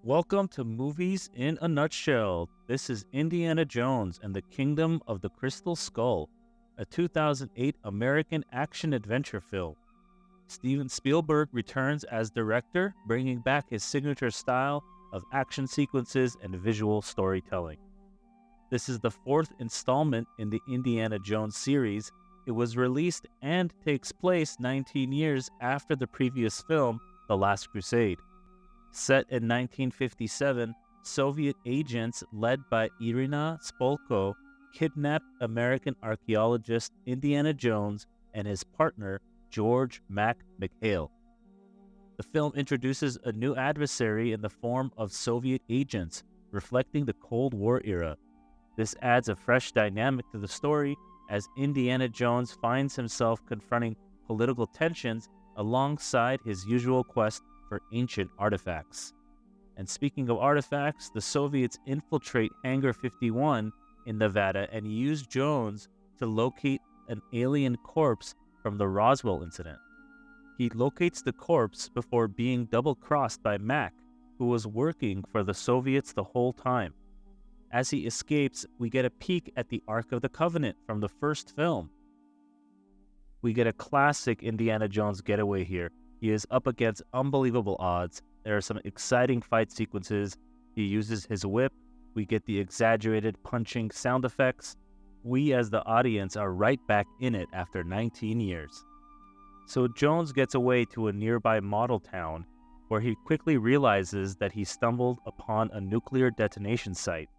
Welcome to Movies in a Nutshell. This is Indiana Jones and the Kingdom of the Crystal Skull, a 2008 American action-adventure film. Steven Spielberg returns as director, bringing back his signature style of action sequences and visual storytelling. This is the fourth installment in the Indiana Jones series. It was released and takes place 19 years after the previous film, The Last Crusade. Set in 1957, Soviet agents led by Irina Spolko kidnapped American archaeologist Indiana Jones and his partner, George Mac McHale. The film introduces a new adversary in the form of Soviet agents, reflecting the Cold War era. This adds a fresh dynamic to the story as Indiana Jones finds himself confronting political tensions alongside his usual quest for ancient artifacts. And speaking of artifacts, the Soviets infiltrate Hangar 51 in Nevada and use Jones to locate an alien corpse from the Roswell incident. He locates the corpse before being double-crossed by Mac, who was working for the Soviets the whole time. As he escapes, we get a peek at the Ark of the Covenant from the first film. We get a classic Indiana Jones getaway here. He is up against unbelievable odds. There are some exciting fight sequences. He uses his whip. We get the exaggerated punching sound effects. We as the audience are right back in it after 19 years. So Jones gets away to a nearby model town where he quickly realizes that he stumbled upon a nuclear detonation site.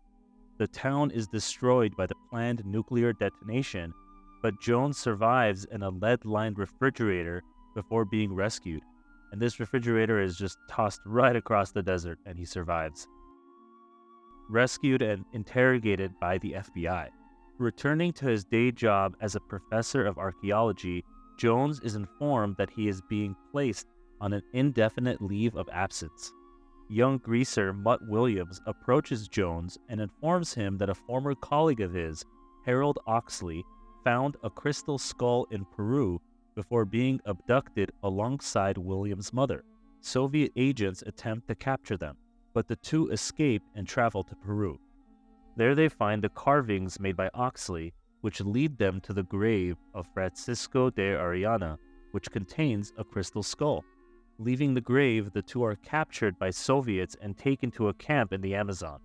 The town is destroyed by the planned nuclear detonation, but Jones survives in a lead-lined refrigerator before being rescued, and this refrigerator is just tossed right across the desert and he survives. Rescued and interrogated by the FBI. Returning to his day job as a professor of archaeology, Jones is informed that he is being placed on an indefinite leave of absence. Young greaser Mutt Williams approaches Jones and informs him that a former colleague of his, Harold Oxley, found a crystal skull in Peru before being abducted alongside Williams' mother. Soviet agents attempt to capture them, but the two escape and travel to Peru. There they find the carvings made by Oxley, which lead them to the grave of Francisco de Ariana, which contains a crystal skull. Leaving the grave, the two are captured by Soviets and taken to a camp in the Amazon.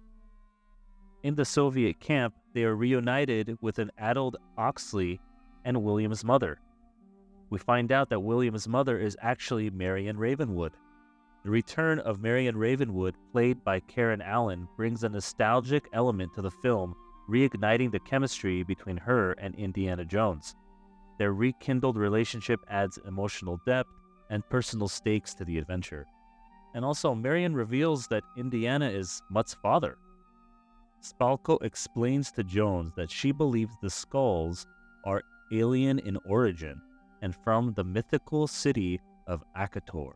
In the Soviet camp, they are reunited with an adult Oxley and Williams' mother. We find out that Williams' mother is actually Marion Ravenwood. The return of Marion Ravenwood, played by Karen Allen, brings a nostalgic element to the film, reigniting the chemistry between her and Indiana Jones. Their rekindled relationship adds emotional depth and personal stakes to the adventure. And also, Marion reveals that Indiana is Mutt's father. Spalko explains to Jones that she believes the skulls are alien in origin and from the mythical city of Akator.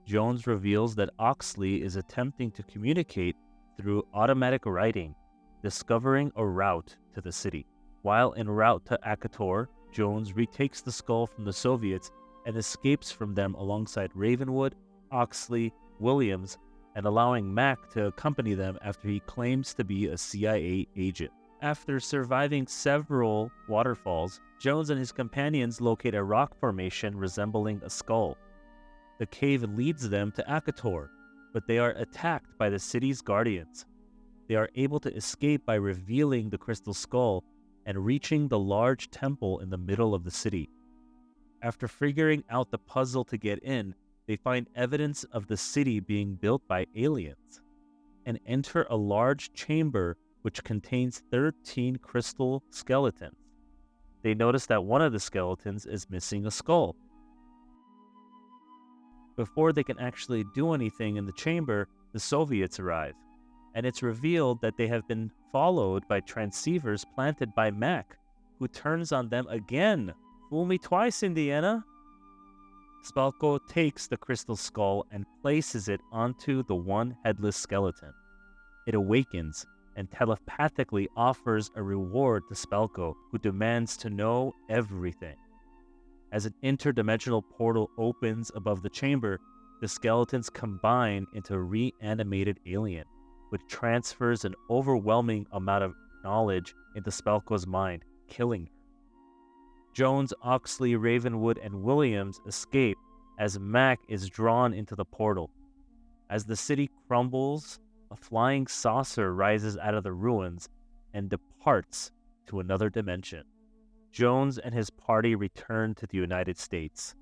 Jones reveals that Oxley is attempting to communicate through automatic writing, discovering a route to the city. While en route to Akator, Jones retakes the skull from the Soviets and escapes from them alongside Ravenwood, Oxley, Williams, and allowing Mac to accompany them after he claims to be a CIA agent. After surviving several waterfalls, Jones and his companions locate a rock formation resembling a skull. The cave leads them to Akator, but they are attacked by the city's guardians. They are able to escape by revealing the crystal skull and reaching the large temple in the middle of the city. After figuring out the puzzle to get in, they find evidence of the city being built by aliens and enter a large chamber which contains 13 crystal skeletons. They notice that one of the skeletons is missing a skull. Before they can actually do anything in the chamber, the Soviets arrive, and it's revealed that they have been followed by transceivers planted by Mac, who turns on them again. Fool me twice, Indiana. Spalko takes the crystal skull and places it onto the one headless skeleton. It awakens and telepathically offers a reward to Spalko, who demands to know everything. As an interdimensional portal opens above the chamber, the skeletons combine into a reanimated alien, which transfers an overwhelming amount of knowledge into Spalko's mind, killing her. Jones, Oxley, Ravenwood, and Williams escape as Mac is drawn into the portal. As the city crumbles, a flying saucer rises out of the ruins and departs to another dimension. Jones and his party return to the United States.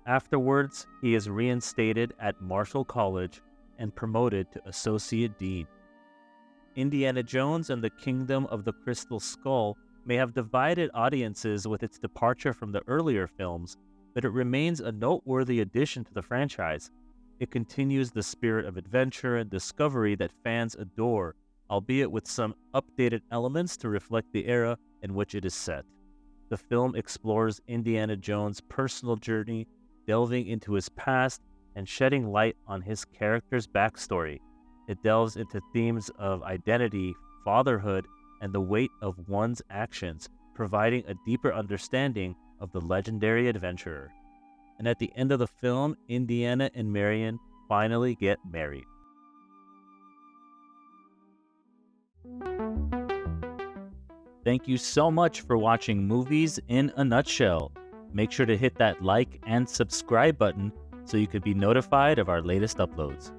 Afterwards, he is reinstated at Marshall College and promoted to Associate Dean. Indiana Jones and the Kingdom of the Crystal Skull may have divided audiences with its departure from the earlier films, but it remains a noteworthy addition to the franchise. It continues the spirit of adventure and discovery that fans adore, albeit with some updated elements to reflect the era in which it is set. The film explores Indiana Jones' personal journey, delving into his past and shedding light on his character's backstory. It delves into themes of identity, fatherhood, and the weight of one's actions, providing a deeper understanding of the legendary adventurer. And at the end of the film, Indiana and Marion finally get married. Thank you so much for watching Movies in a Nutshell. Make sure to hit that like and subscribe button so you can be notified of our latest uploads.